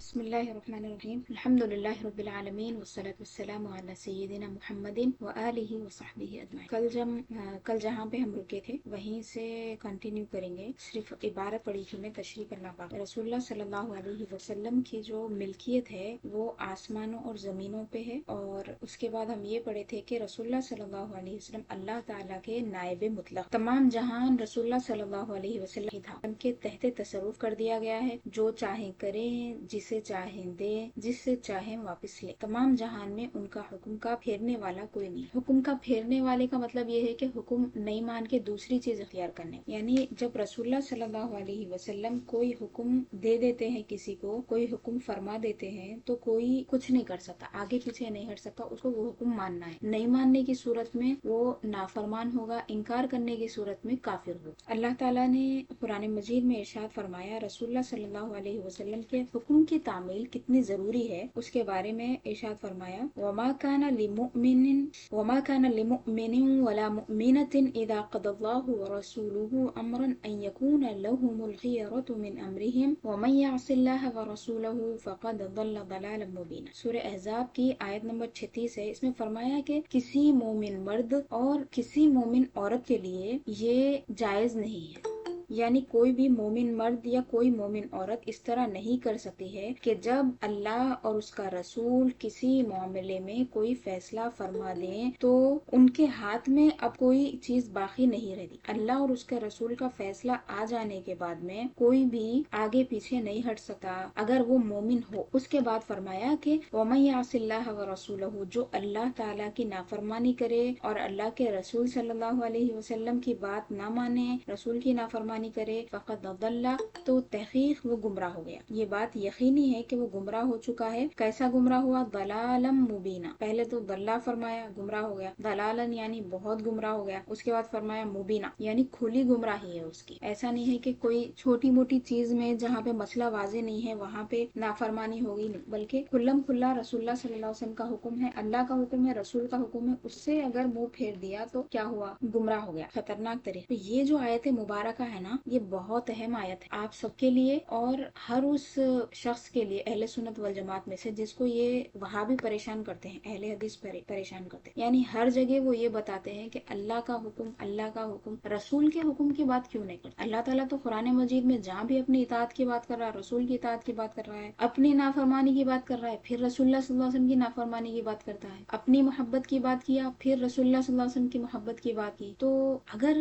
بسم اللہ الرحمن الرحیم الحمد للہ رب العالمین والصلاة والسلام علی سیدنا محمد وآلہ وصحبہ اجمعین۔ کل جہاں پہ ہم رکے تھے وہیں سے کنٹینیو کریں گے۔ صرف عبارت پڑھی تھی میں، تشریح کرنا باقی۔ رسول اللہ صلی اللہ علیہ وسلم کی جو ملکیت ہے وہ آسمانوں اور زمینوں پہ ہے، اور اس کے بعد ہم یہ پڑھے تھے کہ رسول اللہ صلی اللہ علیہ وسلم اللہ تعالیٰ کے نائب مطلق، تمام جہان رسول اللہ صلی اللہ علیہ وسلم کی تھا، ان کے تحت تصرف کر دیا گیا ہے، جو چاہیں کریں، جسے چاہیں دے، جس سے چاہیں واپس لے۔ تمام جہان میں ان کا حکم کا پھیرنے والا کوئی نہیں۔ حکم کا پھیرنے والے کا مطلب یہ ہے کہ حکم نہیں مان کے دوسری چیز اختیار کرنے، یعنی جب رسول اللہ صلی اللہ علیہ وسلم کوئی حکم دے دیتے ہیں، کسی کو کوئی حکم فرما دیتے ہیں، تو کوئی کچھ نہیں کر سکتا، آگے پیچھے نہیں ہٹ سکتا، اس کو وہ حکم ماننا ہے۔ نہیں ماننے کی صورت میں وہ نافرمان ہوگا، انکار کرنے کی صورت میں کافر ہوگا۔ اللہ تعالیٰ نے قرآن مجید میں ارشاد فرمایا، رسول اللہ صلی اللہ علیہ وسلم کے حکم کی تعمیل کتنی ضروری ہے اس کے بارے میں ارشاد فرمایا، وما كان لمؤمن ولا مؤمنة اذا قضى الله ورسوله امرا ان يكون لهم الخيرة من امرهم ومن يعص الله ورسوله فقد ضل ضلالا مبينا۔ سورہ احزاب کی آیت نمبر 36 ہے، اس میں فرمایا کہ کسی مومن مرد اور کسی مومن عورت کے لیے یہ جائز نہیں ہے، یعنی کوئی بھی مومن مرد یا کوئی مومن عورت اس طرح نہیں کر سکتی ہے کہ جب اللہ اور اس کا رسول کسی معاملے میں کوئی فیصلہ فرما دیں تو ان کے ہاتھ میں اب کوئی چیز باقی نہیں رہتی۔ اللہ اور اس کے رسول کا فیصلہ آ جانے کے بعد میں کوئی بھی آگے پیچھے نہیں ہٹ سکتا اگر وہ مومن ہو۔ اس کے بعد فرمایا کہ وَمَن يَعْصِ اللَّهَ وَرَسُولَهُ، جو اللہ تعالیٰ کی نافرمانی کرے اور اللہ کے رسول صلی اللہ علیہ وسلم کی بات نہ مانے، رسول کی نافرمانی کرے، فقط ضل، تو تحقیق وہ گمراہ ہو گیا۔ یہ بات یقینی ہے کہ وہ گمراہ ہو چکا ہے۔ کیسا گمراہ ہوا؟ ضلالا مبینا، پہلے تو ضلع فرمایا، گمراہ ہو گیا، ضلالا یعنی بہت گمراہ ہو گیا، اس کے بعد فرمایا مبینہ یعنی کھلی گمراہی ہے اس کی۔ ایسا نہیں ہے کہ کوئی چھوٹی موٹی چیز میں جہاں پہ مسئلہ واضح نہیں ہے وہاں پہ نافرمانی ہوگی، نہیں، بلکہ کھلم کھلا رسول اللہ صلی اللہ علیہ وسلم کا حکم ہے، اللہ کا حکم ہے، رسول کا حکم ہے، اس سے اگر منہ پھیر دیا تو کیا ہوا؟ گمراہ ہو گیا، خطرناک طریقے۔ تو یہ جو آیت مبارکہ ہے نا، یہ بہت اہم آیت ہے آپ سب کے لیے اور ہر اس شخص کے لیے اہل سنت والجماعت میں سے جس کو یہ وہابی پریشان کرتے ہیں، اہل حدیث پریشان کرتے ہیں، یعنی ہر جگہ وہ یہ بتاتے ہیں کہ اللہ کا حکم، اللہ کا حکم، رسول کے حکم کی بات کیوں نہیں کرتے؟ اللہ تعالیٰ تو قرآن مجید میں جہاں بھی اپنی اطاعت کی بات کر رہا ہے، رسول کی اطاعت کی بات کر رہا ہے، اپنی نافرمانی کی بات کر رہا ہے، پھر رسول اللہ صلی اللہ علیہ وسلم کی نافرمانی کی بات کرتا ہے، اپنی محبت کی بات کیا، پھر رسول اللہ صلی اللہ علیہ وسلم کی محبت کی بات کی۔ تو اگر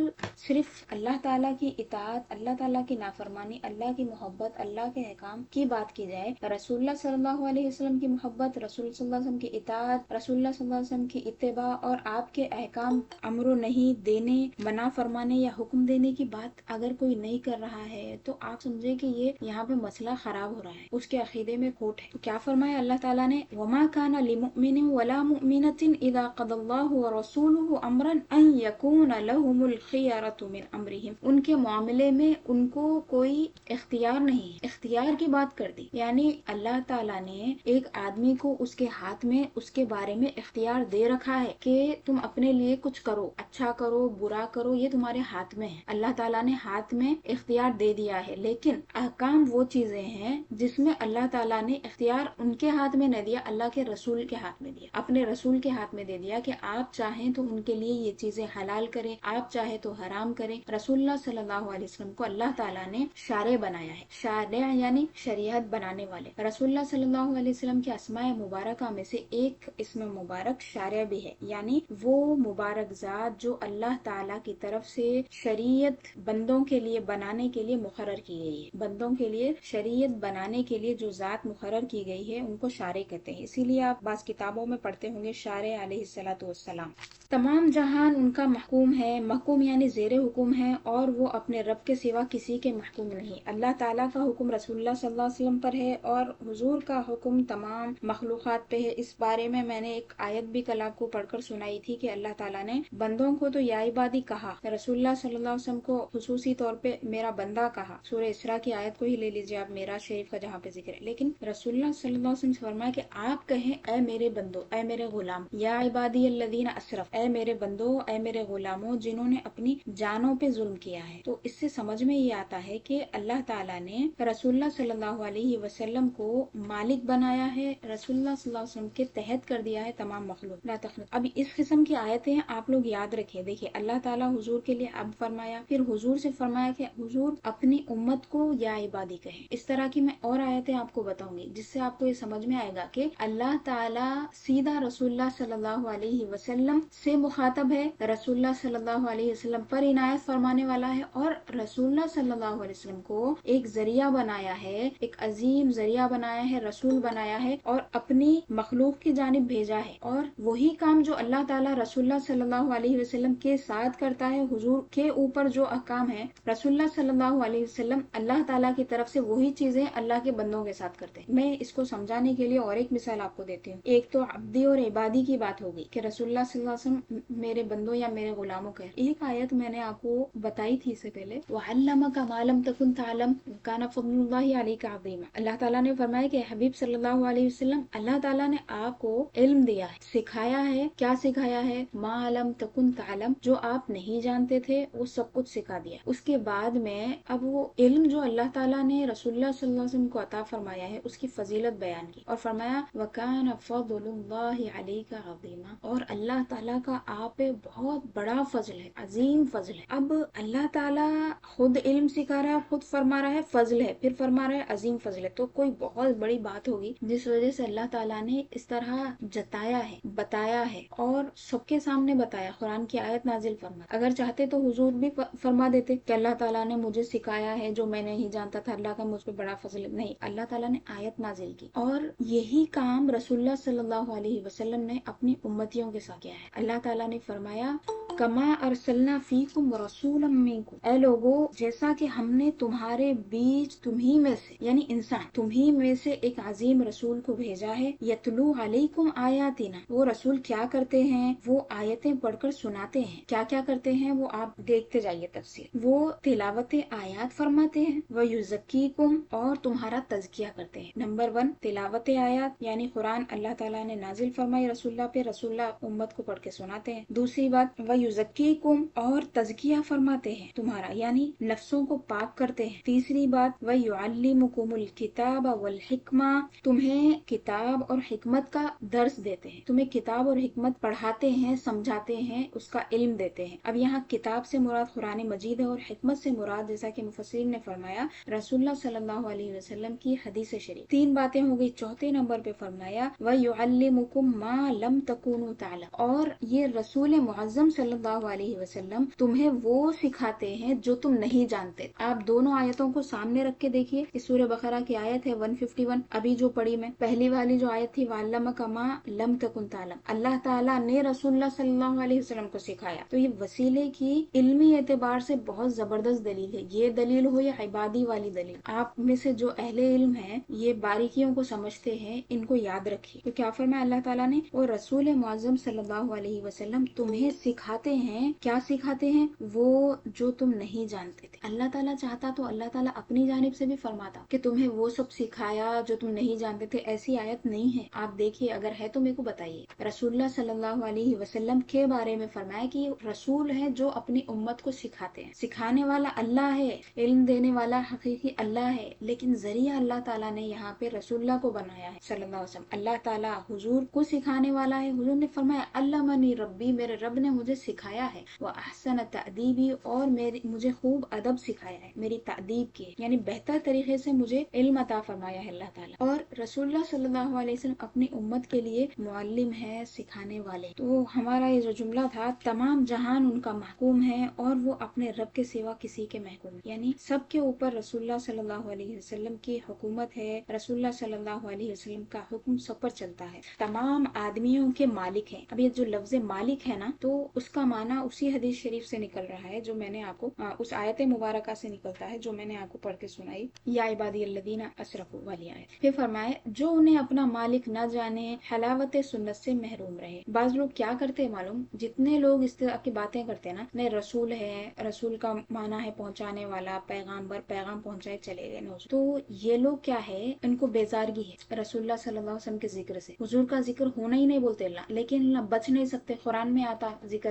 صرف اللہ تعالیٰ کی اطاعت، اللہ تعالیٰ کی نافرمانی، اللہ کی محبت، اللہ کے احکام کی بات کی جائے، رسول اللہ صلی اللہ علیہ وسلم کی محبت، رسول صلی اللہ علیہ وسلم کی اطاعت، رسول اللہ صلی اللہ علیہ وسلم کی اتباع اور آپ کے احکام امر و نہیں دینے، منع فرمانے یا حکم دینے کی بات اگر کوئی نہیں کر رہا ہے تو آپ سمجھے کہ یہ یہاں پہ مسئلہ خراب ہو رہا ہے، اس کے عقیدے میں کھوٹ ہے۔ تو کیا فرمایا اللہ تعالیٰ نے، وَمَا كَانَ لِمُؤْمِنٍ وَلَا مُؤْمِنَةٍ إِذَا قَضَى اللَّهُ وَرَسُولُهُ أَمْرًا أَن يَكُونَ لَهُمُ الْخِيَرَةُ مِنْ أَمْرِهِمْ، ان کے معاملے میں ان کو کوئی اختیار نہیں ہے۔ اختیار کی بات کر دی، یعنی اللہ تعالیٰ نے ایک آدمی کو اس کے ہاتھ میں اس کے بارے میں اختیار دے رکھا ہے کہ تم اپنے لیے کچھ کرو، اچھا کرو، برا کرو، یہ تمہارے ہاتھ میں ہے۔ اللہ تعالیٰ نے ہاتھ میں اختیار دے دیا ہے، لیکن احکام وہ چیزیں ہیں جس میں اللہ تعالیٰ نے اختیار ان کے ہاتھ میں نہ دیا، اللہ کے رسول کے ہاتھ میں دیا، اپنے رسول کے ہاتھ میں دے دیا کہ آپ چاہیں تو ان کے لیے یہ چیزیں حلال کریں، آپ چاہیں تو حرام کریں۔ رسول اللہ صلی اللہ علیہ وسلم کو اللہ تعالیٰ نے شارع بنایا ہے، شارع یعنی شریعت بنانے والے۔ رسول اللہ صلی اللہ علیہ وسلم کے اسماء مبارکہ میں سے ایک اسم مبارک شارع بھی ہے، یعنی وہ مبارک ذات جو اللہ تعالیٰ کی طرف سے شریعت بندوں کے لیے بنانے کے لیے مقرر کی گئی ہے، بندوں کے لیے شریعت بنانے کے لیے جو ذات مقرر کی گئی ہے ان کو شارع کہتے ہیں۔ اسی لیے آپ بعض کتابوں میں پڑھتے ہوں گے شارع علیہ الصلوۃ والسلام۔ تمام جہان ان کا محکوم ہے، محکوم یعنی زیر حکم ہے، اور وہ اپنے رب کے سوا کسی کے محکوم نہیں۔ اللہ تعالیٰ کا حکم رسول اللہ صلی اللہ علیہ وسلم پر ہے اور حضور کا حکم تمام مخلوقات پہ ہے۔ اس بارے میں نے ایک آیت بھی کل آپ کو پڑھ کر سنائی تھی کہ اللہ تعالیٰ نے بندوں کو تو یا عبادی کہا، رسول اللہ صلی اللہ علیہ وسلم کو خصوصی طور پہ میرا بندہ کہا، سورہ اسراء کی آیت کو ہی لے لیجیے آپ، معراج شریف کا جہاں پہ ذکر ہے، لیکن رسول اللہ صلی اللہ علیہ وسلم سے فرمایا کہ آپ کہیں اے میرے بندو، اے میرے غلام، یا عبادی الذین اسرف، اے میرے بندو، اے میرے غلاموں جنہوں نے اپنی جانوں پہ ظلم کیا ہے۔ تو اس اس سے سمجھ میں یہ آتا ہے کہ اللہ تعالیٰ نے رسول اللہ صلی اللہ علیہ وسلم کو مالک بنایا ہے، رسول اللہ صلی اللہ علیہ وسلم کے تحت کر دیا ہے تمام مخلوق لا تخلق۔ اب اس قسم کی آیتیں آپ لوگ یاد رکھیں۔ دیکھیے اللہ تعالیٰ حضور کے لیے اب فرمایا، پھر حضور سے فرمایا کہ حضور اپنی امت کو یا عبادی کہیں۔ اس طرح کی میں اور آیتیں آپ کو بتاؤں گی جس سے آپ کو یہ سمجھ میں آئے گا کہ اللہ تعالیٰ سیدھا رسول اللہ صلی اللہ علیہ وسلم سے مخاطب ہے، رسول اللہ صلی اللہ علیہ وسلم پر عنایت فرمانے والا ہے، اور رسول اللہ صلی اللہ علیہ وسلم کو ایک ذریعہ بنایا ہے، ایک عظیم ذریعہ بنایا ہے، رسول بنایا ہے اور اپنی مخلوق کی جانب بھیجا ہے۔ اور وہی کام جو اللہ تعالیٰ رسول اللہ صلی اللہ علیہ وسلم کے ساتھ کرتا ہے، حضور کے اوپر جو احکام ہے رسول اللہ صلی اللہ علیہ وسلم اللہ تعالیٰ کی طرف سے وہی چیزیں اللہ کے بندوں کے ساتھ کرتے ہیں۔ میں اس کو سمجھانے کے لیے اور ایک مثال آپ کو دیتی ہوں۔ ایک تو عبدی اور عبادی کی بات ہوگی کہ رسول اللہ صلی اللہ علیہ وسلم میرے بندوں یا میرے غلاموں کے۔ ایک آیت میں نے آپ کو بتائی تھی اس سے پہلے، وَعَلَّمَكَ مَا لَمْ تَكُنْ تَعْلَمْ وَكَانَ فَضْلُ اللَّهِ عَلَيْكَ عَظِيمًا۔ اللہ تعالیٰ نے فرمایا کہ حبیب صلی اللہ علیہ وسلم، اللہ تعالیٰ نے آپ کو علم دیا ہے، سکھایا ہے۔ کیا سکھایا ہے؟ ما لم تکن تعلم، جو آپ نہیں جانتے تھے وہ سب کچھ سکھا دیا۔ اس کے بعد میں اب وہ علم جو اللہ تعالیٰ نے رسول اللہ صلی اللہ علیہ وسلم کو عطا فرمایا ہے اس کی فضیلت بیان کی اور فرمایا وَكَانَ فَضْلُ اللَّهِ عَلَيْكَ عَظِيمًا، اور اللہ تعالیٰ کا آپ پہ بہت بڑا فضل ہے، عظیم فضل ہے۔ اب اللہ تعالیٰ خود علم سکھا رہا ہے، خود فرما رہا ہے فضل ہے، پھر فرما رہا ہے عظیم فضل ہے، تو کوئی بہت بڑی بات ہوگی جس وجہ سے اللہ تعالیٰ نے اس طرح جتایا ہے، بتایا ہے اور سب کے سامنے بتایا، قرآن کی آیت نازل فرما۔ اگر چاہتے تو حضور بھی فرما دیتے کہ اللہ تعالیٰ نے مجھے سکھایا ہے جو میں نہیں جانتا تھا، اللہ کا مجھ پہ بڑا فضل ہے۔ نہیں، اللہ تعالیٰ نے آیت نازل کی اور یہی کام رسول اللہ صلی اللہ علیہ وسلم نے اپنی امتیوں کے ساتھ کیا ہے۔ اللہ تعالیٰ نے فرمایا کما ارسلنا فیکم رسولا منکم، اے لوگو جیسا کہ ہم نے تمہارے بیچ تمہی میں سے یعنی انسان تمہی میں سے ایک عظیم رسول کو بھیجا ہے، یتلو علیکم آیاتنا، وہ رسول کیا کرتے ہیں؟ وہ آیتیں پڑھ کر سناتے ہیں۔ کیا کیا کرتے ہیں وہ آپ دیکھتے جائیے تفصیل۔ وہ تلاوت آیات فرماتے ہیں، ویزکیکم، اور تمہارا تزکیہ کرتے ہیں۔ نمبر 1 تلاوت آیات یعنی قرآن اللہ تعالیٰ نے نازل فرمائی رسول اللہ پہ، رسول اللہ امت کو پڑھ کے سناتے ہیں۔ دوسری بات ویزکیکم، اور تزکیہ فرماتے ہیں تمہارا یعنی نفسوں کو پاک کرتے ہیں۔ تیسری بات ویعلمکم الکتاب والحکمہ، تمہیں کتاب اور حکمت کا درس دیتے ہیں، تمہیں کتاب اور حکمت پڑھاتے ہیں، سمجھاتے ہیں، اس کا علم دیتے ہیں۔ اب یہاں کتاب سے مراد قرآن مجید ہے اور حکمت سے مراد جیسا کہ مفسرین نے فرمایا رسول اللہ صلی اللہ علیہ وسلم کی حدیث شریف۔ 3 باتیں ہو گئی۔ چوتھے نمبر پہ فرمایا وَيُعَلِّمُكُم مَّا لَمْ تَكُونُوا تَعْلَمُونَ، اور یہ رسول معظم صلی اللہ علیہ وسلم تمہیں وہ سکھاتے ہیں جو تم نہیں جانتے۔ آپ دونوں آیتوں کو سامنے رکھ کے دیکھیے، اس سورہ بقرہ کی آیت ہے 151، ابھی جو پڑھی میں، پہلی والی جو آیت تھی وَعَلَّمَكَ مَا لَمْ تَكُن تَعْلَمُ، اللہ تعالیٰ نے رسول اللہ صلی اللہ علیہ وسلم کو سکھایا۔ تو یہ وسیلے کی علمی اعتبار سے بہت زبردست دلیل ہے۔ یہ دلیل ہو یا عبادی والی دلیل، آپ میں سے جو اہل علم ہیں یہ باریکیوں کو سمجھتے ہیں، ان کو یاد رکھیے۔ تو کیا فرمایا اللہ تعالیٰ نے؟ اور رسول معظم صلی اللہ علیہ وسلم تمہیں سکھاتے ہیں۔ کیا سکھاتے ہیں؟ وہ جو تم نہیں جانتے تھے۔ اللہ تعالیٰ چاہتا تو اللہ تعالیٰ اپنی جانب سے بھی فرماتا کہ تمہیں وہ سب سکھایا جو تم نہیں جانتے تھے۔ ایسی آیت نہیں ہے، آپ دیکھیے، اگر ہے تو میرے کو بتائیے۔ رسول اللہ صلی اللہ علیہ وسلم کے بارے میں فرمایا کہ یہ رسول ہے جو اپنی امت کو سکھاتے ہیں۔ سکھانے والا اللہ ہے، علم دینے والا حقیقی اللہ ہے، لیکن ذریعہ اللہ تعالیٰ نے یہاں پہ رسول اللہ کو بنایا ہے صلی اللہ علیہ وسلم۔ اللہ تعالیٰ حضور کو سکھانے والا ہے۔ حضور نے فرمایا علمنی ربی، میرے رب نے مجھے سکھایا ہے، وَأَحْسَنَ تَأْدِيبِي، اور مجھے خوب ادب سکھایا ہے، میری تأدیب کی یعنی بہتر طریقے سے مجھے علم عطا فرمایا ہے اللہ تعالیٰ۔ اور رسول اللہ صلی اللہ علیہ وسلم اپنی امت کے لیے معلم ہے، سکھانے والے۔ تو ہمارا یہ جو جملہ تھا، تمام جہان ان کا محکوم ہے اور وہ اپنے رب کے سوا کسی کے محکوم ہے، یعنی سب کے اوپر رسول اللہ صلی اللہ علیہ وسلم کی حکومت ہے، رسول اللہ صلی اللہ علیہ وسلم کا حکم سب پر چلتا ہے، تمام آدمیوں کے مالک ہیں۔ اب یہ جو لفظ مالک ہے نا، تو اس کا معنی اسی حدیث شریف سے نکل رہا ہے جو میں نے آپ کو اس آیت مبارکہ سے نکلتا ہے جو میں نے آپ کو پڑھ کے سنائی، یا عبادی الذین اسرفوا والی آیت۔ پھر فرمائے جو انہیں اپنا مالک نہ جانے، حلاوت سنت سے محروم رہے۔ بعض لوگ کیا کرتے معلوم، جتنے لوگ اس طرح کی باتیں کرتے ہیں نا، نہیں رسول ہے، رسول کا معنی ہے پہنچانے والا، پیغامبر، پیغام پہنچائے چلے گئے، نوز، تو یہ لوگ کیا ہے، ان کو بیزارگی ہے رسول اللہ صلی اللہ علیہ وسلم کے ذکر سے۔ حضور کا ذکر ہونا ہی نہیں بولتے اللہ، لیکن اللہ بچ نہیں سکتے، قرآن میں آتا ذکر،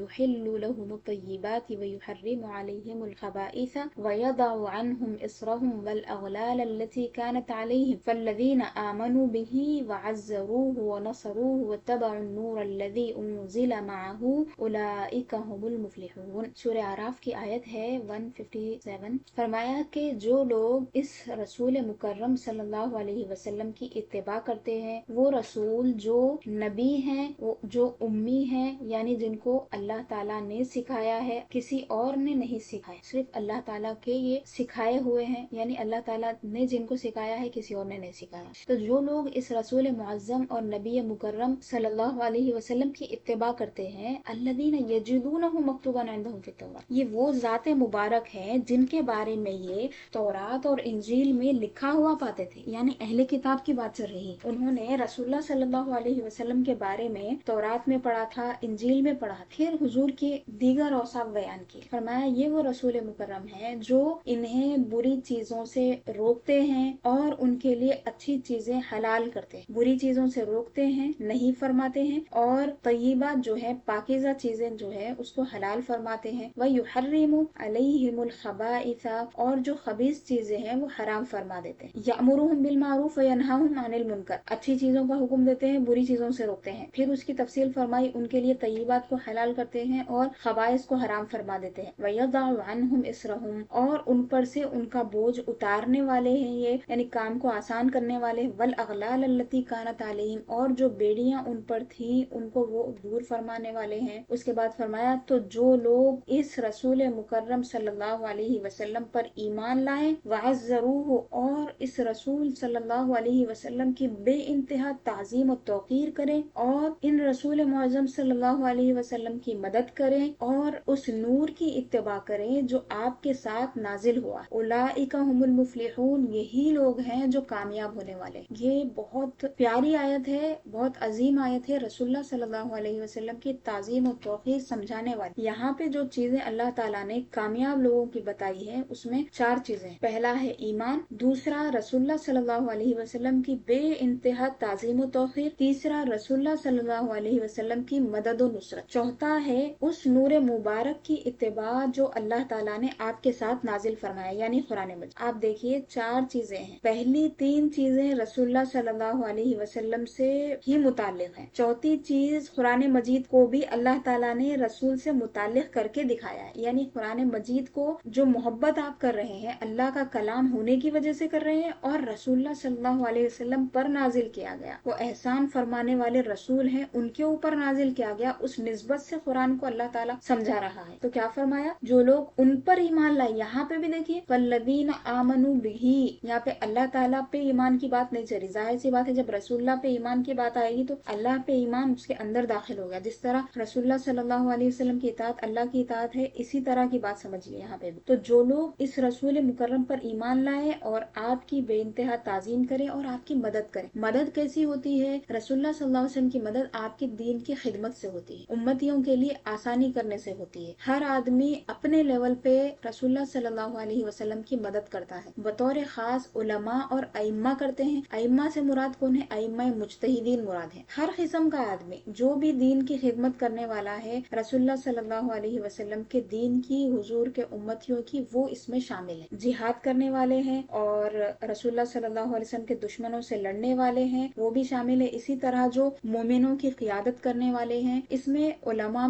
ويحل لهم الطيبات ويحرم عليهم الخبائث ويضع عنهم إصرهم والأغلال التي كانت عليهم فالذين آمنوا به وعزروه ونصروه واتبعوا النور الذي أنزل معه أولئك هم المفلحون۔ سورہ اعراف کی آیت ہے 157۔ فرمایا کہ جو لوگ اس رسول مکرم صلی اللہ علیہ وسلم کی اتباع کرتے ہیں، وہ رسول جو نبی ہیں، جو امی ہیں، یعنی جن کو اللہ تعالیٰ نے سکھایا ہے، کسی اور نے نہیں سکھایا، صرف اللہ تعالیٰ کے یہ سکھائے ہوئے ہیں، یعنی اللہ تعالیٰ نے جن کو سکھایا ہے کسی اور نے نہیں سکھایا۔ تو جو لوگ اس رسول معظم اور نبی مکرم صلی اللہ علیہ وسلم کی اتباع کرتے ہیں، الذین یجدونہ مکتوبا عندہم فی التوراۃ، یہ وہ ذات مبارک ہیں جن کے بارے میں یہ تورات اور انجیل میں لکھا ہوا پاتے تھے، یعنی اہل کتاب کی بات چل رہی ہے۔ انہوں نے رسول اللہ صلی اللہ علیہ وسلم کے بارے میں تورات میں پڑھا تھا، انجیل میں پڑھا، پھر حضور کی دیگر اوصاف بیان کی۔ فرمایا یہ وہ رسول مکرم ہے جو انہیں بری چیزوں سے روکتے ہیں اور ان کے لیے اچھی چیزیں حلال کرتے ہیں، بری چیزوں سے روکتے ہیں، نہیں فرماتے ہیں، اور طیبات جو ہے پاکیزہ چیزیں جو ہے اس کو حلال فرماتے ہیں۔ وَيُحَرِّمُ عَلَيْهِمُ الْخَبَائِثَ، اور جو خبیث چیزیں ہیں وہ حرام فرما دیتے ہیں۔ يَأْمُرُهُم بِالْمَعْرُوفِ وَيَنْهَاهُمْ عَنِ الْمُنكَرِ، اچھی چیزوں کا حکم دیتے ہیں، بری چیزوں سے روکتے ہیں۔ پھر اس کی تفصیل فرمائی، ان کے لیے طیبات کو حلال کرتے ہیں اور خبائث کو حرام فرما دیتے ہیں۔ وَيَضَعُ عَنْهُمْ إِصْرَهُمْ، اور ان پر سے ان کا بوجھ اتارنے والے ہیں، یہ یعنی کام کو آسان کرنے والے۔ وَالْأَغْلَالَ الَّتِي كَانَتْ عَلَيْهِمْ، اور جو بیڑیاں ان پر تھیں ان کو وہ دور فرمانے والے ہیں۔ اس کے بعد فرمایا تو جو لوگ اس رسول مکرم صلی اللہ علیہ وسلم پر ایمان لائیں، وَعَزَّرُوهُ، اور اس رسول صلی اللہ علیہ وسلم کی بے انتہا تعظیم و توقیر کریں، اور ان رسول معظم صلی اللہ علیہ وسلم کی مدد کریں اور اس نور کی اتباع کریں جو آپ کے ساتھ نازل ہوا، اولئک هم المفلحون، یہی لوگ ہیں جو کامیاب ہونے والے۔ یہ بہت پیاری آیت ہے، بہت عظیم آیت ہے، رسول اللہ صلی اللہ علیہ وسلم کی تعظیم و توقیر سمجھانے والی۔ یہاں پہ جو چیزیں اللہ تعالیٰ نے کامیاب لوگوں کی بتائی ہے اس میں 4 چیزیں ہیں۔ پہلا ہے ایمان، دوسرا رسول اللہ صلی اللہ علیہ وسلم کی بے انتہا تعظیم و توقیر، تیسرا رسول اللہ صلی اللہ علیہ وسلم کی مدد و نصرت، چوتھا ہے اس نور مبارک کی اتباع جو اللہ تعالیٰ نے آپ کے ساتھ نازل فرمایا، یعنی قرآن مجید۔ آپ دیکھیے 4 چیزیں ہیں، پہلی 3 چیزیں رسول اللہ صلی اللہ علیہ وسلم سے ہی متعلق ہیں، چوتھی چیز قرآن مجید کو بھی اللہ تعالیٰ نے رسول سے متعلق کر کے دکھایا ہے، یعنی قرآن مجید کو جو محبت آپ کر رہے ہیں اللہ کا کلام ہونے کی وجہ سے کر رہے ہیں، اور رسول اللہ صلی اللہ علیہ وسلم پر نازل کیا گیا، وہ احسان فرمانے والے رسول ہیں، ان کے اوپر نازل کیا گیا، اس نسبت سے قرآن کو اللہ تعالیٰ سمجھا رہا ہے۔ تو کیا فرمایا؟ جو لوگ ان پر ایمان لائے، یہاں پہ بھی دیکھیے فالذین آمنوا بہ، یہاں پہ اللہ تعالیٰ پہ ایمان کی بات نہیں چلی، ظاہر سی بات ہے جب رسول اللہ پہ ایمان کی بات آئے گی تو اللہ پہ ایمان اس کے اندر داخل ہو گیا، جس طرح رسول اللہ صلی اللہ علیہ وسلم کی اطاعت اللہ کی اطاعت ہے، اسی طرح کی بات سمجھیے یہاں پہ بھی۔ تو جو لوگ اس رسول مکرم پر ایمان لائے اور آپ کی بے انتہا تعظیم کرے اور آپ کی مدد کرے۔ مدد کیسی ہوتی ہے؟ رسول اللہ صلی اللہ علیہ وسلم کی مدد آپ کے دین کی خدمت سے ہوتی ہے، امتیوں کے لیے آسانی کرنے سے ہوتی ہے۔ ہر آدمی اپنے لیول پہ رسول اللہ صلی اللہ علیہ وسلم کی مدد کرتا ہے، بطور خاص علماء اور ائمہ کرتے ہیں۔ ائمہ سے مراد کون ہے؟ ائمہ مجتہدین مراد ہیں۔ ہر قسم کا آدمی جو بھی دین کی خدمت کرنے والا ہے رسول اللہ صلی اللہ علیہ وسلم کے دین کی، حضور کے امتیوں کی، وہ اس میں شامل ہے۔ جہاد کرنے والے ہیں اور رسول اللہ صلی اللہ علیہ وسلم کے دشمنوں سے لڑنے والے ہیں، وہ بھی شامل ہے۔ اسی طرح جو مومنوں کی قیادت کرنے والے ہیں، اس میں علماء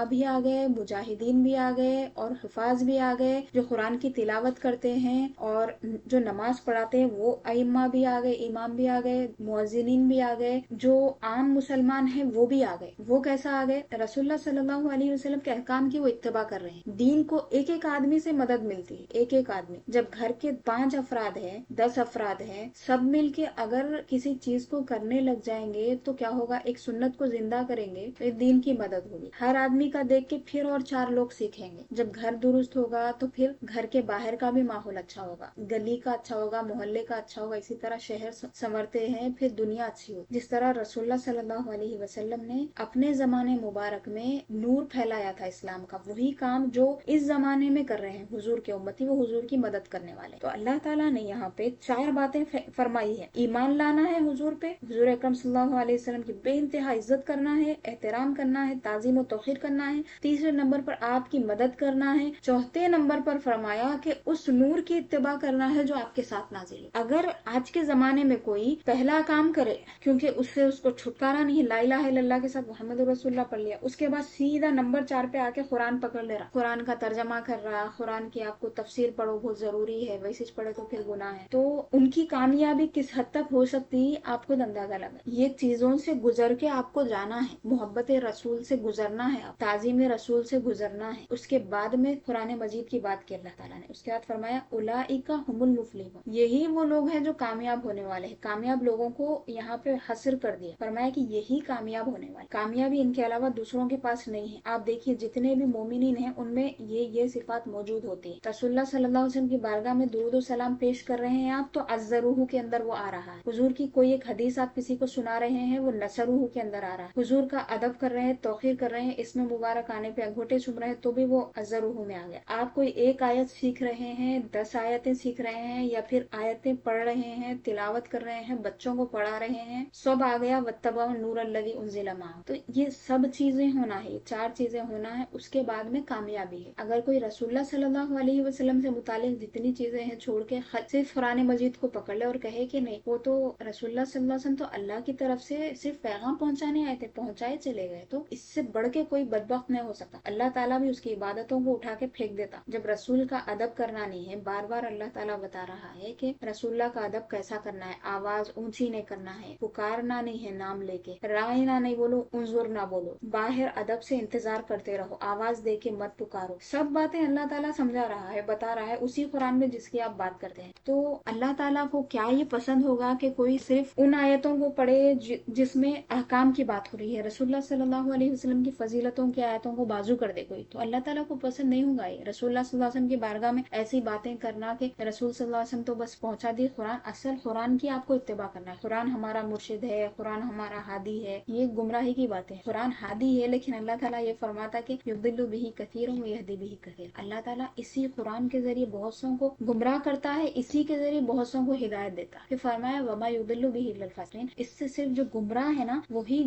بھی آ گئے، مجاہدین بھی آ گئے اور حفاظ بھی آ گئے، جو قرآن کی تلاوت کرتے ہیں اور جو نماز پڑھاتے ہیں وہ ائمہ بھی آ گئے، امام بھی آ گئے، مؤذنین بھی آ گئے، جو عام مسلمان ہیں وہ بھی آ گئے۔ وہ کیسا آ گئے؟ رسول اللہ صلی اللہ علیہ وسلم کے احکام کی وہ اتباع کر رہے ہیں۔ دین کو ایک ایک آدمی سے مدد ملتی ہے، ایک ایک آدمی۔ جب گھر کے 5 افراد ہیں، 10 افراد ہیں، سب مل کے اگر کسی چیز کو کرنے لگ جائیں گے تو کیا ہوگا؟ ایک سنت کو زندہ کریں گے تو ایک دین کی مدد ہوگی۔ ہر آدمی کا دیکھ کے پھر اور 4 لوگ سیکھیں گے۔ جب گھر درست ہوگا تو پھر گھر کے باہر کا بھی ماحول اچھا ہوگا، گلی کا اچھا ہوگا، محلے کا اچھا ہوگا، اسی طرح شہر سنورتے ہیں، پھر دنیا اچھی ہوگی۔ جس طرح رسول اللہ صلی اللہ علیہ وسلم نے اپنے زمانے مبارک میں نور پھیلایا تھا اسلام کا، وہی کام جو اس زمانے میں کر رہے ہیں حضور کے امتی، وہ حضور کی مدد کرنے والے۔ تو اللہ تعالیٰ نے یہاں پہ 4 باتیں فرمائی ہیں۔ ایمان لانا ہے حضور پہ، حضور اکرم صلی اللہ علیہ وسلم کی بے انتہا عزت کرنا ہے، احترام کرنا ہے، تعظیم تعظیم و توقیر کرنا ہے، تیسرے نمبر پر آپ کی مدد کرنا ہے، چوتھے نمبر پر فرمایا کہ اس نور کی اتباع کرنا ہے جو آپ کے ساتھ نازل ہے۔ اگر آج کے زمانے میں کوئی پہلا کام کرے، کیونکہ اس سے اس کو چھٹکارا نہیں ہے، لا الہ الا اللہ کے ساتھ محمد رسول اللہ پڑھ لیا، اس کے بعد سیدھا نمبر 4 پہ آ کے قرآن پکڑ لے رہا، قرآن کا ترجمہ کر رہا، قرآن کی آپ کو تفسیر پڑھو بہت ضروری ہے، ویسے پڑھے تو پھر گناہ ہے، تو ان کی کامیابی کس حد تک ہو سکتی آپ خود اندازہ لگا۔ یہ چیزوں سے گزر کے آپ کو جانا ہے، محبت رسول سے گزرنا ہے، تعظیم رسول سے گزرنا ہے۔ اس کے بعد میں قرآن مجید کی بات کی اللہ تعالیٰ نے، اس کے بعد فرمایا اولئک هم المفلحون، یہی وہ لوگ ہیں جو کامیاب ہونے والے ہیں۔ کامیاب لوگوں کو یہاں پہ حصر کر دیا، فرمایا کہ یہی کامیاب ہونے والے، کامیابی ان کے علاوہ دوسروں کے پاس نہیں ہے۔ آپ دیکھیے جتنے بھی مومنین ہیں ان میں یہ صفات موجود ہوتی ہے۔ رسول اللہ صلی اللہ علیہ وسلم کی بارگاہ میں درود و سلام پیش کر رہے ہیں آپ، تو عزروہ کے اندر وہ آ رہا ہے۔ حضور کی کوئی ایک حدیث آپ کسی کو سنا رہے ہیں، وہ نصروہ کے اندر آ رہا ہے۔ حضور کا ادب کر رہے ہیں، توقیر کر رہے ہیں، اس میں مبارک آنے پہ انگوٹھے چوم رہے ہیں، تو بھی وہ عزروہ میں آ گیا۔ آپ کوئی ایک آیت سیکھ رہے ہیں، 10 آیتیں سیکھ رہے ہیں، یا پھر آیتیں پڑھ رہے ہیں، تلاوت کر رہے ہیں، بچوں کو پڑھا رہے ہیں، سب آ گیا واتبعوا النور الذی انزل معہ۔ تو یہ سب چیزیں ہونا ہے، یہ 4 چیزیں ہونا ہے، اس کے بعد میں کامیابی ہے۔ اگر کوئی رسول اللہ صلی اللہ علیہ وسلم سے متعلق جتنی چیزیں ہیں چھوڑ کے صرف قرآن مجید کو پکڑ لے اور کہے کہ نہیں وہ تو رسول اللہ صلی اللہ علیہ وسلم تو اللہ کی طرف سے صرف پیغام پہنچانے آئے تھے، پہنچائے چلے گئے، تو اس سے بڑھ کے کوئی بدبخت نہیں ہو سکتا۔ اللہ تعالیٰ بھی اس کی عبادتوں کو اٹھا کے پھینک دیتا جب رسول کا ادب کرنا نہیں ہے۔ بار بار اللہ تعالیٰ بتا رہا ہے کہ رسول اللہ کا ادب کیسا کرنا ہے، آواز اونچی نہیں کرنا ہے، پکارنا نہیں ہے نام لے کے، رائنا نہیں بولو، انظر نہ بولو، باہر ادب سے انتظار کرتے رہو، آواز دے کے مت پکارو۔ سب باتیں اللہ تعالیٰ سمجھا رہا ہے، بتا رہا ہے اسی قرآن میں جس کی آپ بات کرتے ہیں۔ تو اللہ تعالیٰ کو کیا یہ پسند ہوگا کہ کوئی صرف ان آیتوں کو پڑھے جس میں احکام کی بات ہو رہی ہے، رسول اللہ صلی اللہ علیہ وسلم کی فضیلتوں کی آیتوں کو بازو کر دے کوئی، تو اللہ تعالیٰ کو پسند نہیں ہوگا۔ یہ رسول اللہ صلی اللہ علیہ وسلم کی بارگاہ میں ایسی باتیں کرنا کہ رسول صلی اللہ علیہ وسلم تو بس پہنچا دی قرآن، اصل قرآن کی آپ کو اتباع کرنا ہے۔ قرآن ہمارا مرشد ہے، قرآن ہمارا ہادی ہے، یہ گمراہی کی باتیں۔ قرآن ہادی ہے، لیکن اللہ تعالیٰ یہ فرماتا کہ یضل بہ کثیر ویہدی بہ کثیر، اللہ تعالیٰ اسی قرآن کے ذریعے بہت سوں کو گمراہ کرتا ہے، اسی کے ذریعے بہت سوں کو ہدایت دیتا ہے۔ پھر فرمایا وما یضل بہ الا الفاسقین، اس سے صرف جو گمراہ ہے نا وہی،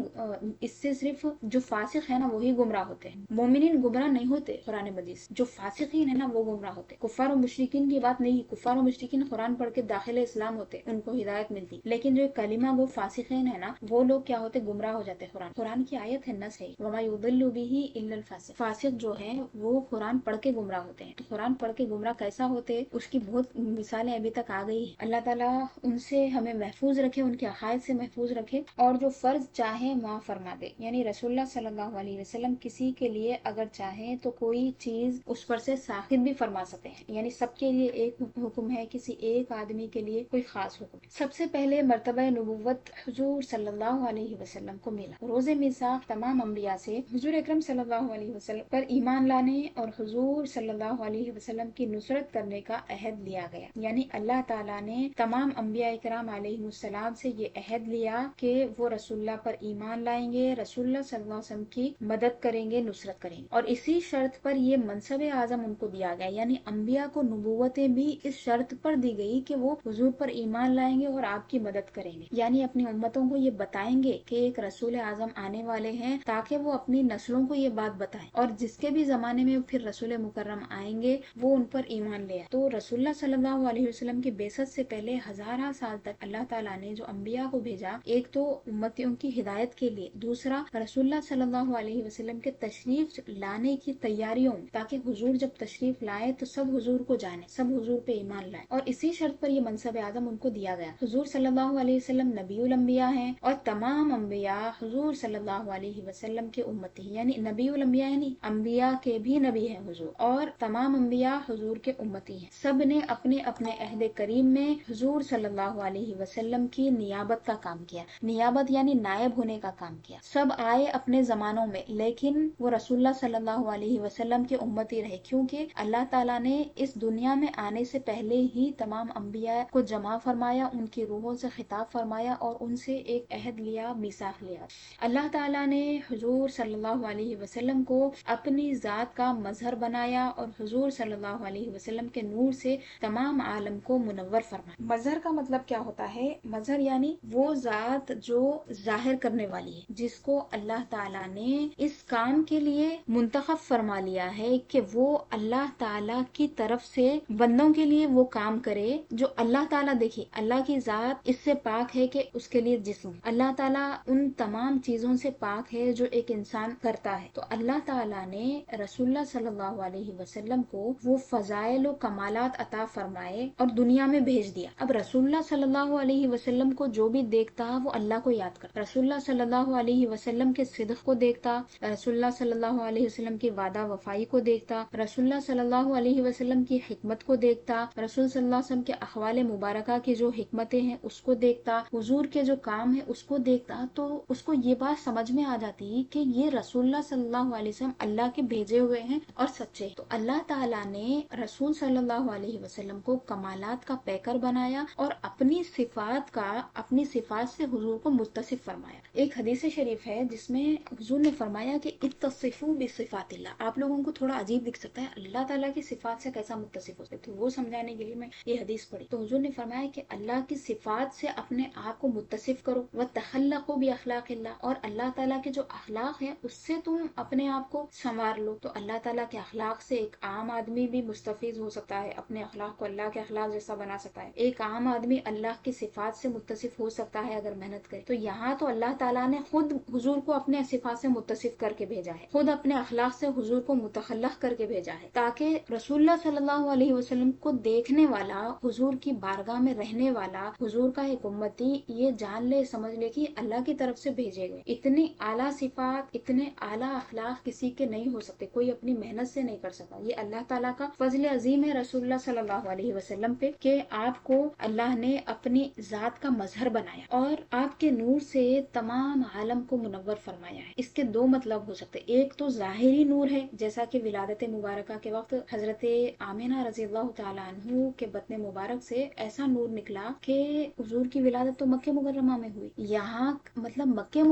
اس سے صرف جو فاسق ہے نا وہی گمراہ ہوتے ہیں، مومنین گمراہ نہیں ہوتے قرآن مجید سے، جو فاسقین ہے نا وہ گمراہ ہوتے۔ کفار و مشرکین کی بات نہیں، کفار و مشرکین قرآن پڑھ کے داخل اسلام ہوتے، ان کو ہدایت ملتی، لیکن جو کلمہ وہ فاسقین ہے نا وہ لوگ کیا ہوتے، گمراہ ہو جاتے۔ قرآن کی آیت ہے نا صحیح، وما یضل بہ الا الفاسق، فاسق جو ہے وہ قرآن پڑھ کے گمراہ ہوتے ہیں۔ تو قرآن پڑھ کے گمراہ کیسا ہوتے، اس کی بہت مثالیں ابھی تک آ گئی ہیں۔ اللہ تعالیٰ ان سے ہمیں محفوظ رکھے، ان کے عقائد سے محفوظ رکھے، اور جو فرض چاہے معاف فرما دے۔ یعنی رسول اللہ صلی اللہ علیہ وسلم کسی کے لیے اگر چاہیں تو کوئی چیز اس پر سے ساخط بھی فرما سکتے ہیں، یعنی سب کے لیے ایک حکم ہے، کسی ایک آدمی کے لیے کوئی خاص حکم۔ سب سے پہلے مرتبہ نبوت حضور صلی اللہ علیہ وسلم کو ملا۔ روز میثاق تمام انبیاء سے حضور اکرم صلی اللہ علیہ وسلم پر ایمان لانے اور حضور صلی اللہ علیہ وسلم کی نصرت کرنے کا عہد لیا گیا، یعنی اللہ تعالیٰ نے تمام انبیاء کرام علیہ السلام سے یہ عہد لیا کہ وہ رسول اللہ پر ایمان لائیں گے، رسول اللہ صلی اللہ علیہ وسلم کی مدد کریں گے، نصرت کریں گے، اور اسی شرط پر یہ منصب اعظم ان کو دیا گیا، یعنی انبیاء کو نبوتیں بھی اس شرط پر دی گئی کہ وہ حضور پر ایمان لائیں گے اور آپ کی مدد کریں گے، یعنی اپنی امتوں کو یہ بتائیں گے کہ ایک رسول اعظم آنے والے ہیں، تاکہ وہ اپنی نسلوں کو یہ بات بتائیں، اور جس کے بھی زمانے میں پھر رسول مکرم آئیں گے وہ ان پر ایمان لے آئے۔ تو رسول اللہ صلی اللہ علیہ وسلم کی بعثت سے پہلے ہزارہ سال تک اللہ تعالیٰ نے جو انبیاء کو بھیجا، ایک تو امتیوں کی ہدایت کے لیے، دوسرا رسول اللہ صلی اللہ علیہ وسلم کے تشریف لانے کی تیاریوں، تاکہ حضور جب تشریف لائے تو سب حضور کو جانے، سب حضور پہ ایمان لائے، اور اسی شرط پر یہ منصب اعظم ان کو دیا گیا۔ حضور صلی اللہ علیہ وسلم نبی الانبیاء ہیں، اور تمام انبیاء حضور صلی اللہ علیہ وسلم کے امتی ہیں، یعنی نبی الانبیاء یعنی انبیاء کے بھی نبی ہیں حضور، اور تمام انبیاء حضور کے امتی ہیں۔ سب نے اپنے اپنے عہد کریم میں حضور صلی اللہ علیہ وسلم کی نیابت کا کام کیا، نیابت یعنی نائب ہونے کا کام کیا۔ سب آئے اپنے زمانوں میں، لیکن وہ رسول اللہ صلی اللہ علیہ وسلم کے امتی رہے، کیونکہ اللہ تعالیٰ نے اس دنیا میں آنے سے پہلے ہی تمام انبیاء کو جمع فرمایا، ان کی روحوں سے خطاب فرمایا اور ان سے ایک عہد لیا، میثاق لیا۔ اللہ تعالیٰ نے حضور صلی اللہ علیہ وسلم کو اپنی ذات کا مظہر بنایا، اور حضور صلی اللہ علیہ وسلم کے نور سے تمام عالم کو منور فرمایا۔ مظہر کا مطلب کیا ہوتا ہے؟ مظہر یعنی وہ ذات جو ظاہر کرنے والی ہے، جس کو اللہ تعالیٰ نے اس کام کے لیے منتخب فرما لیا ہے کہ وہ اللہ تعالیٰ کی طرف سے بندوں کے لیے وہ کام کرے جو اللہ تعالیٰ، دیکھیے اللہ کی ذات اس سے پاک ہے کہ اس کے لیے جسم، اللہ تعالیٰ ان تمام چیزوں سے پاک ہے جو ایک انسان کرتا ہے، تو اللہ تعالیٰ نے رسول اللہ صلی اللہ علیہ وسلم کو وہ فضائل و کمالات عطا فرمائے اور دنیا میں بھیج دیا۔ اب رسول اللہ صلی اللہ علیہ وسلم کو جو بھی دیکھتا وہ اللہ کو یاد کرتا، رسول اللہ صلی اللہ علیہ وسلم کے صدق کو دیکھتا، رسول اللہ صلی اللہ علیہ وسلم کی وعدہ وفائی کو دیکھتا، رسول اللہ صلی اللہ علیہ وسلم کی حکمت کو دیکھتا، رسول صلی اللہ علیہ وسلم کے احوال مبارکہ کی جو حکمتیں ہیں اس کو دیکھتا، حضور کے جو کام ہے اس کو دیکھتا، تو اس کو یہ بات سمجھ میں آ جاتی کہ یہ رسول اللہ صلی اللہ علیہ وسلم اللہ کے بھیجے ہوئے ہیں اور سچے ہیں۔ تو اللہ تعالیٰ نے رسول صلی اللہ علیہ وسلم کو کمالات کا پیکر بنایا اور اپنی صفات سے حضور کو متصف فرمایا۔ ایک حدیث شریف ہے جس میں حضور نے فرمایا کہ اتصفوا بصفات اللہ۔ آپ لوگوں کو تھوڑا عجیب دکھ سکتا ہے اللہ تعالیٰ کی صفات سے کیسا متصف ہو سکتے، تو وہ سمجھانے کے لیے میں یہ حدیث پڑھی تو حضور نے فرمایا کہ اللہ کی صفات سے اپنے آپ کو متصف کرو، وتخلقوا باخلاق اللہ، اور اللہ تعالیٰ کے جو اخلاق ہیں اس سے تم اپنے آپ کو سنوار لو۔ تو اللہ تعالیٰ کے اخلاق سے ایک عام آدمی بھی مستفیض ہو سکتا ہے، اپنے اخلاق کو اللہ کے اخلاق جیسا بنا سکتا ہے، ایک عام آدمی اللہ کی صفات سے متصف ہو سکتا ہے اگر محنت کرے۔ تو یہاں تو اللہ تعالیٰ نے خود حضور کو اپنے صفات سے متصف کر کے بھیجا ہے، خود اپنے اخلاق سے حضور کو متخلق کر کے بھیجا ہے، تاکہ رسول اللہ صلی اللہ علیہ وسلم کو دیکھنے والا، حضور کی بارگاہ میں رہنے والا، حضور کا ایک امتی یہ جان لے سمجھ لے کہ اللہ کی طرف سے بھیجے گئے۔ اتنی اعلیٰ صفات، اتنے اعلیٰ اخلاق کسی کے نہیں ہو سکتے، کوئی اپنی محنت سے نہیں کر سکتا۔ یہ اللہ تعالیٰ کا فضل عظیم ہے رسول اللہ صلی اللہ علیہ وسلم پہ کہ آپ کو اللہ نے اپنی ذات کا مظہر بنایا اور آپ کے نور سے تمام عالم کو منور فرمایا ہے۔ اس کے دو مطلب ہو سکتے، ایک تو ظاہری نور ہے، جیسا کہ ولادت مبارکہ کے وقت حضرت آمینہ رضی اللہ تعالیٰ عنہ کے بطن مبارک سے ایسا نور نکلا کہ حضور کی ولادت تو مکہ مکرمہ میں ہوئی، یہاں مطلب مکہ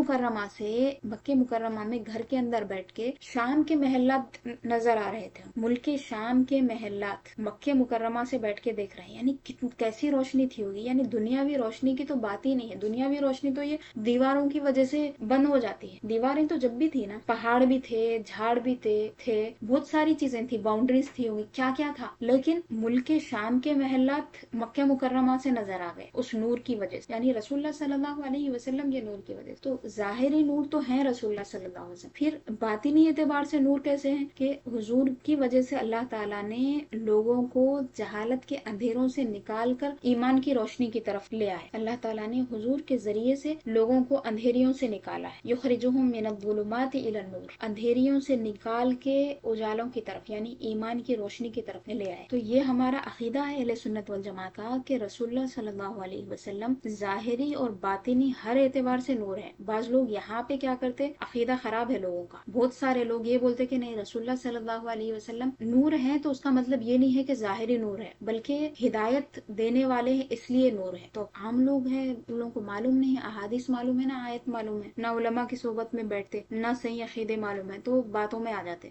مکرمہ میں گھر کے اندر بیٹھ کے شام کے محلات نظر آ رہے تھے، ملک شام کے محلات مکہ مکرمہ سے بیٹھ کے دیکھ رہے ہیں، یعنی کیسی روشنی تھی ہوگی، یعنی دنیاوی روشنی کی تو بات ہی نہیں ہے، دنیاوی روشنی تو یہ دیواروں کی وجہ سے بند ہو جاتی ہے، دیواریں تو جب بھی تھی نا، پہاڑ بھی تھے، جھاڑ بھی تھے، بہت ساری چیزیں تھی، باؤنڈریز تھی ہوگی، کیا کیا تھا، لیکن ملک شام کے محلات مکہ مکرمہ سے نظر آ گئے اس نور کی وجہ سے، یعنی رسول اللہ صلی اللہ علیہ وسلم کے نور کی وجہ سے۔ تو ظاہری نور تو ہے رسول اللہ صلی اللہ علیہ وسلم، پھر باطنی اعتبار سے نور کیسے ہیں کہ حضور کی وجہ سے اللہ تعالیٰ نے لوگوں کو جہالت کے اندھیروں سے نکال کر ایمان کی روشنی کی طرف لے آئے، اللہ تعالیٰ نے حضور کے ذریعے سے لوگوں کو اندھیریوں سے نکالا ہے، یخرجہم من الظلمات الی النور، اندھیریوں سے نکال کے اجالوں کی طرف یعنی ایمان کی روشنی کی طرف لے آئے۔ تو یہ ہمارا عقیدہ ہے اہل سنت والجماعت کا کہ رسول اللہ صلی اللہ علیہ وسلم ظاہری اور باطنی ہر اعتبار سے نور ہے۔ بعض لوگ یہاں پہ کیا کرتے، عقیدہ خراب ہے لوگوں کا، بہت سارے لوگ یہ بولتے کہ نہیں رسول اللہ صلی اللہ علیہ وسلم نور ہے تو اس کا مطلب یہ نہیں ہے کہ ظاہری نور ہے بلکہ ہدایت دینے والے ہیں اس لیے نور ہے۔ تو عام لوگ ہیں ان لوگوں کو معلوم نہیں ہے، احادیث معلوم ہے نہ آیت معلوم ہے، نہ علماء کی صحبت میں بیٹھتے، نہ صحیح عقیدے معلوم ہے، تو باتوں میں آ جاتے۔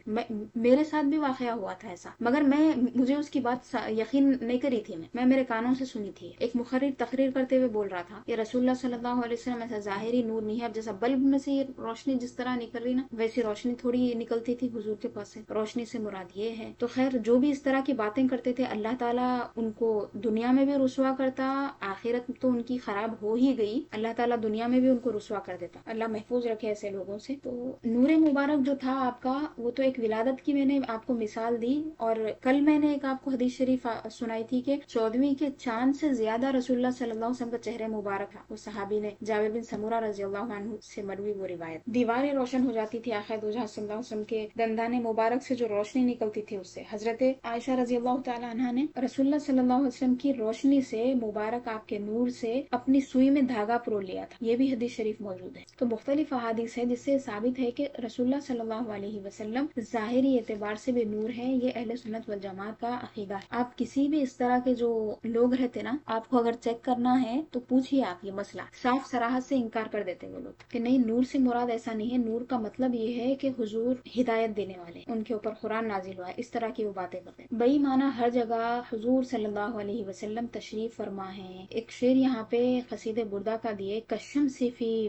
میرے ساتھ بھی واقعہ ہوا تھا ایسا، مگر مجھے اس کی بات یقین نہیں کری تھی، میں میرے کانوں سے سنی تھی۔ ایک مقرر تقریر کرتے ہوئے بول رہا تھا کہ رسول اللہ صلی اللہ علیہ وسلم ایسا ظاہری نور نہیں ہے، اب جیسا بلب میں سے یہ روشنی جس طرح نکل رہی نا ویسی روشنی تھوڑی نکلتی تھی حضور کے پاس سے، روشنی سے مراد یہ ہے۔ تو خیر جو بھی اس طرح کی باتیں کرتے تھے اللہ تعالیٰ ان کو دنیا میں بھی رسوا کرتا، آخرت تو ان کی خراب ہو ہی گئی، اللہ تعالیٰ دنیا میں بھی ان کو رسوا کر دیتا، اللہ محفوظ رکھے ایسے لوگوں سے۔ تو نور مبارک جو تھا آپ کا وہ تو ایک ولادت کی میں نے آپ کو مثال دی، اور کل میں نے ایک آپ کو حدیث شریف سنائی تھی کہ 14ویں کے چاند سے زیادہ رسول اللہ صلی اللہ علیہ وسلم کا چہرہ مبارک تھا، وہ صحابی نے جابر بن سمورہ رضی اللہ عنہ سے مروی وہ روایت، دیواریں روشن ہو جاتی تھی آخر دو جہاں صلی اللہ علیہ وسلم کے دندان مبارک سے جو روشنی نکلتی تھی اس سے۔ حضرت عائشہ رضی اللہ تعالی عنہا نے رسول اللہ صلی اللہ علیہ وسلم کی روشنی سے مبارک آپ کے نور سے اپنی سوئی میں دھاگا پرو لیا تھا، یہ بھی حدیث شریف موجود ہے۔ تو مختلف احادیث ہے جس سے ثابت ہے کہ رسول اللہ صلی اللہ علیہ وسلم ظاہری اعتبار سے بھی نور ہے، یہ اہل سنت والجماعت کا عقیدہ ہے۔ آپ کسی بھی اس طرح کے جو لوگ رہتے نا، آپ کو اگر چیک کرنا ہے تو پوچھیے آپ یہ مسئلہ، صاف صراحت سے انکار کر دیتے وہ لوگ کہ نہیں نور سے مراد ایسا نہیں ہے، نور کا مطلب یہ ہے کہ حضور ہدایت دینے والے، ان کے اوپر قرآن نازل ہوا ہے، اس طرح کی وہ باتیں کرتے ہیں۔ بئی معنی ہر جگہ حضور صلی اللہ علیہ وسلم تشریف فرما ہے۔ ایک شعر یہاں پہ قصید بردہ کا دیے، کشم صفی،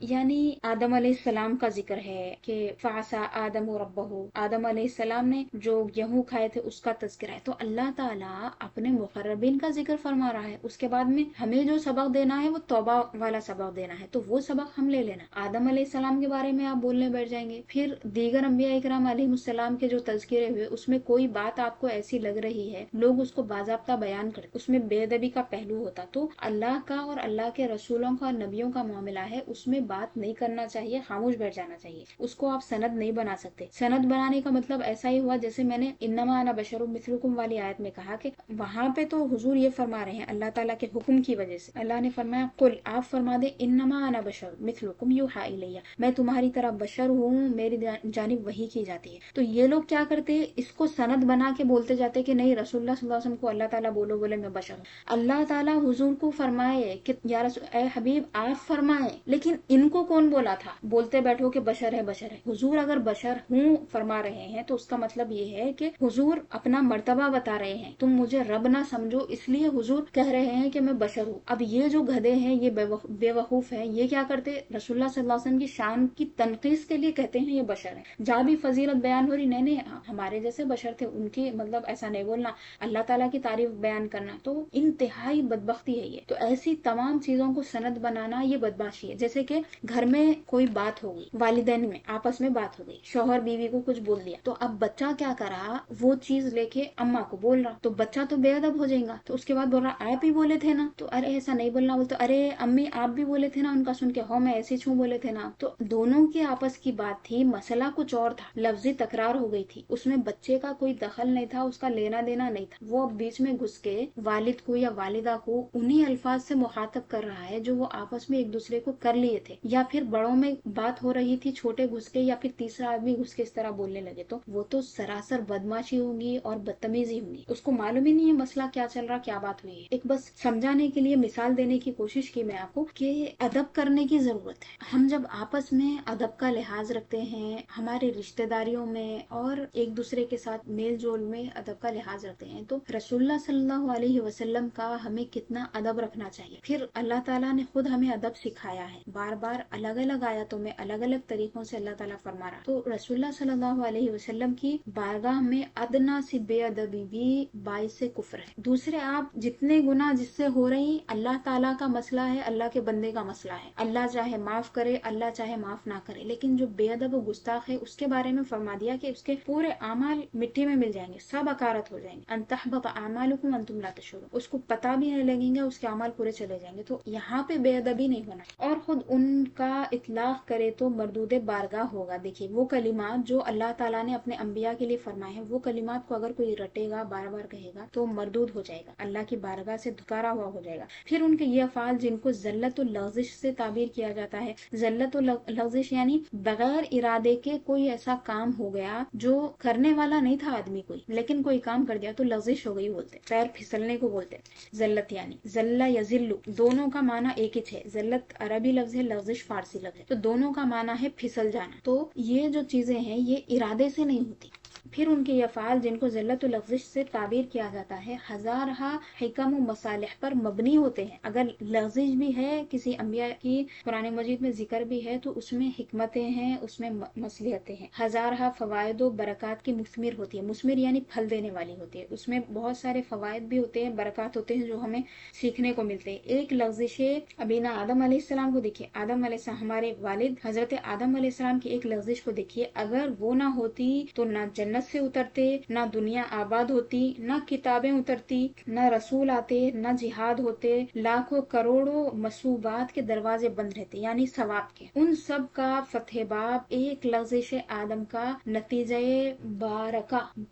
یعنی آدم علیہ السلام کا ذکر ہے کہ فعصا آدم ربہ، آدم علیہ السلام نے جو گیہوں کھائے تھے اس کا تذکرہ ہے، تو اللہ تعالیٰ اپنے مقربین کا ذکر فرما رہا ہے۔ اس کے بعد میں ہمیں جو سبق دینا ہے وہ توبہ والا سبق دینا ہے، تو وہ سبق ہم لے لینا۔ آدم علیہ السلام کے بارے میں آپ بولنے بیٹھ جائیں گے، پھر دیگر انبیاء اکرام علیہ السلام کے جو تذکرے ہوئے اس میں کوئی بات آپ کو ایسی لگ رہی ہے، لوگ اس کو باضابطہ بیان کرتے، اس میں بے ادبی کا پہلو ہوتا، تو اللہ کا اور اللہ کے رسولوں کا اور نبیوں کا معاملہ ہے، اس میں بات نہیں کرنا چاہیے، خاموش بیٹھ جانا چاہیے، اس کو آپ سند نہیں بنا سکتے۔ سند بنانے کا مطلب ایسا ہی ہوا جیسے میں نے انما انا بشر مثلکم والی آیت میں کہا کہ وہاں پہ تو حضور یہ فرما رہے ہیں اللہ تعالیٰ کے حکم کی وجہ سے، اللہ نے فرمایا قل، آپ فرما دیں انما انا بشر مثلکم یوحی الیہ، میں تمہاری طرح بشر ہوں، میری جانب وحی کی جاتی ہے۔ تو یہ لوگ کیا کرتے، اس کو سند بنا کے بولتے جاتے کہ نہیں رسول اللہ صلی اللہ علیہ وسلم کو اللہ تعالیٰ بولے میں بشر ہوں۔ اللہ تعالیٰ حضور کو فرمائے کہ یا رسول اے حبیب آپ فرمائیں، لیکن ان کو کون بولا تھا، بولتے بیٹھو کہ بشر ہے بشر ہے۔ حضور اگر بشر ہوں فرما رہے ہیں تو اس کا مطلب یہ ہے کہ حضور اپنا مرتبہ بتا رہے ہیں، تم مجھے رب نہ سمجھو، اس لیے حضور کہہ رہے ہیں کہ میں بشر ہوں۔ اب یہ جو گدھے ہیں، یہ بے وقوف ہیں، یہ کیا کرتے، رسول اللہ صلی اللہ علیہ وسلم کی شان کی تنقیص کے لیے کہتے ہیں یہ بشر ہیں۔ جہاں بھی فضیلت بیان ہو رہی، نہیں ہمارے جیسے بشر تھے، ان کی مطلب ایسا نہیں بولنا، اللہ تعالیٰ کی تعریف بیان کرنا، تو انتہائی بدبختی ہے یہ۔ تو ایسی تمام چیزوں کو سند بنانا یہ بدمعاشی ہے۔ جیسے کہ گھر میں کوئی بات ہوگی، والدین میں آپس میں بات ہو گئی، شوہر بیوی کو کچھ بول دیا، تو اب بچہ کیا کرا، وہ چیز لے کے اماں کو بول رہا، تو بچہ تو بے ادب ہو جائے گا، تو اس کے بعد بول رہا آپ ہی بولے تھے نا، تو ارے ایسا نہیں بولنا، بولتے ارے امی آپ بھی بولے تھے نا، ان کا سن کے ہو میں ایسے چھوں بولے تھے نا۔ تو دونوں کے آپس کی بات تھی، مسئلہ کچھ اور تھا، لفظی تکرار ہو گئی تھی، اس میں بچے کا کوئی دخل نہیں تھا، اس کا لینا دینا نہیں تھا، وہ بیچ میں گھس کے والد کو یا والدہ کو انہی الفاظ سے مخاطب کر رہا ہے جو وہ آپس میں ایک دوسرے کو کر لیے تھے، یا پھر بڑوں میں بات ہو رہی تھی، چھوٹے گھس کے یا پھر تیسرا آدمی گھس کے اس طرح بولنے لگے، تو وہ تو سراسر بدمعاشی ہوگی اور بدتمیزی ہوگی، اس کو معلوم ہی نہیں ہے مسئلہ کیا چل رہا، کیا بات ہوئی ہے۔ ایک بس سمجھانے کے لیے مثال دینے کی کوشش کی میں آپ کو کہ ادب کرنے کی ضرورت ہے۔ ہم جب آپس میں ادب کا لحاظ رکھتے ہیں، ہمارے رشتہ داریوں میں اور ایک دوسرے کے ساتھ میل جول میں ادب کا لحاظ رکھتے ہیں، تو رسول اللہ صلی اللہ علیہ وسلم کا ہمیں کتنا ادب رکھنا چاہیے۔ پھر اللہ تعالیٰ نے خود ہمیں ادب سکھایا ہے، بار بار الگ الگ آیاتوں میں الگ الگ طریقوں سے اللہ تعالیٰ فرما رہا، تو رسول اللہ صلی اللہ علیہ وسلم کی بارگاہ میں ادنا سی بے ادبی بھی باعث کفر ہے۔ دوسرے آپ جتنے گناہ جس سے ہو رہی، اللہ تعالیٰ کا مسئلہ ہے، اللہ کے بندے کا مسئلہ ہے، اللہ چاہے معاف کرے، اللہ چاہے معاف نہ کرے، لیکن جو بے ادب و گستاخ ہے اس کے بارے میں فرما دیا کہ اس کے پورے اعمال مٹی میں مل جائیں گے، سب اکارت ہو جائیں گے، ان تحبط اعمالکم وانتم لا تشعرون، اس کو پتہ بھی نہیں لگیں گے، اس کے اعمال پورے چلے جائیں گے۔ تو یہاں پہ بے ادبی نہیں ہونا، اور خود ان کا اطلاق کرے تو مردود بارگاہ ہوگا۔ دیکھیے وہ کلمات جو اللہ تعالیٰ نے اپنے انبیاء کے لیے فرمائے ہیں، وہ کلمات کو اگر کوئی رٹے گا، بار بار کہے گا، تو مردود ہو جائے گا، اللہ کی بارگاہ سے دھکارا ہوا ہو جائے گا۔ پھر ان کے یہ افعال جن کو ذلت اللغزش سے تعبیر کیا جاتا ہے، ذلت اللغزش یعنی بغیر ارادے کے کوئی ایسا کام ہو گیا جو کرنے والا نہیں تھا آدمی کوئی، لیکن کوئی کام کر دیا تو لغزش ہو گئی بولتے، پیر پھسلنے کو بولتے۔ ذلت یعنی ذل یذل، دونوں کا معنی ایک ہی ہے، ذلت عربی لفظ ہے، لغزش فارسی لفظ ہے، تو دونوں کا معنی ہے پھسل جانا۔ تو یہ جو چیزیں ہیں یہ ارادے سے نہیں ہوتی۔ پھر ان کے یہ افعال جن کو ذلت و لغزش سے تعبیر کیا جاتا ہے، ہزارہ حکم و مصالح پر مبنی ہوتے ہیں۔ اگر لغزش بھی ہے کسی انبیاء کی قرآن مجید میں ذکر بھی ہے تو اس میں حکمتیں ہیں، اس میں مصلحتیں ہیں، ہزارہ فوائد و برکات کی مثمر ہوتی ہے، مثمر یعنی پھل دینے والی ہوتی ہے، اس میں بہت سارے فوائد بھی ہوتے ہیں، برکات ہوتے ہیں جو ہمیں سیکھنے کو ملتے ہیں۔ ایک لغزش ابینا آدم علیہ السلام کو دیکھیے، آدم علیہ السلام ہمارے والد حضرت آدم علیہ السلام کی ایک لغزش کو دیکھیے، اگر وہ نہ ہوتی تو نہ جنت سے اترتے، نہ دنیا آباد ہوتی، نہ کتابیں اترتی، نہ رسول آتے، نہ جہاد ہوتے، لاکھوں کروڑوں مصوبات کے دروازے بند رہتے، یعنی ثواب کے، ان سب کا فتح باب ایک لغزش آدم کا نتیجہ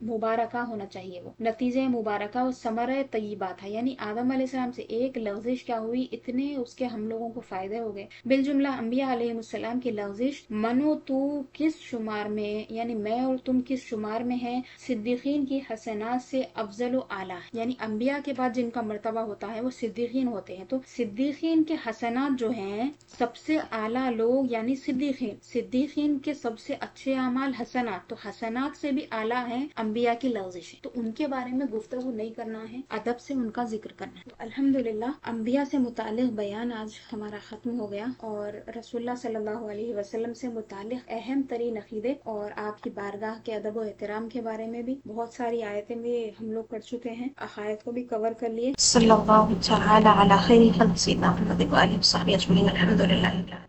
مبارکہ ہونا چاہیے، وہ نتیجہ مبارکہ و ثمرہ طیبہ تھا، یعنی آدم علیہ السلام سے ایک لغزش کیا ہوئی، اتنے اس کے ہم لوگوں کو فائدے ہو گئے۔ بالجملہ انبیاء علیہ السلام کی لغزش منو تو کس شمار میں، یعنی میں اور تم کس شمار شمار میں ہیں، صدیقین کی حسنات سے افضل و اعلیٰ، یعنی انبیاء کے بعد جن کا مرتبہ ہوتا ہے وہ صدیقین ہوتے ہیں، تو صدیقین کے حسنات جو ہیں سب سے اعلیٰ لوگ یعنی صدیقین کے سب سے اچھے اعمال حسنات، تو حسنات سے بھی اعلیٰ ہیں انبیاء کی لغزشیں، تو ان کے بارے میں گفتگو نہیں کرنا ہے، ادب سے ان کا ذکر کرنا ہے۔ تو الحمدللہ انبیاء سے متعلق بیان آج ہمارا ختم ہو گیا، اور رسول اللہ صلی اللہ علیہ وسلم سے متعلق اہم ترین عقیدے اور آپ کی بارگاہ کے ادب و احترام کے بارے میں بھی بہت ساری آیتیں بھی ہم لوگ کر چکے ہیں، عقائد کو بھی کور کر لیے۔ صلی اللہ تعالی علی خیر خلق سیدنا محمد و آلہ وصحبہ اجمعین، الحمدللہ۔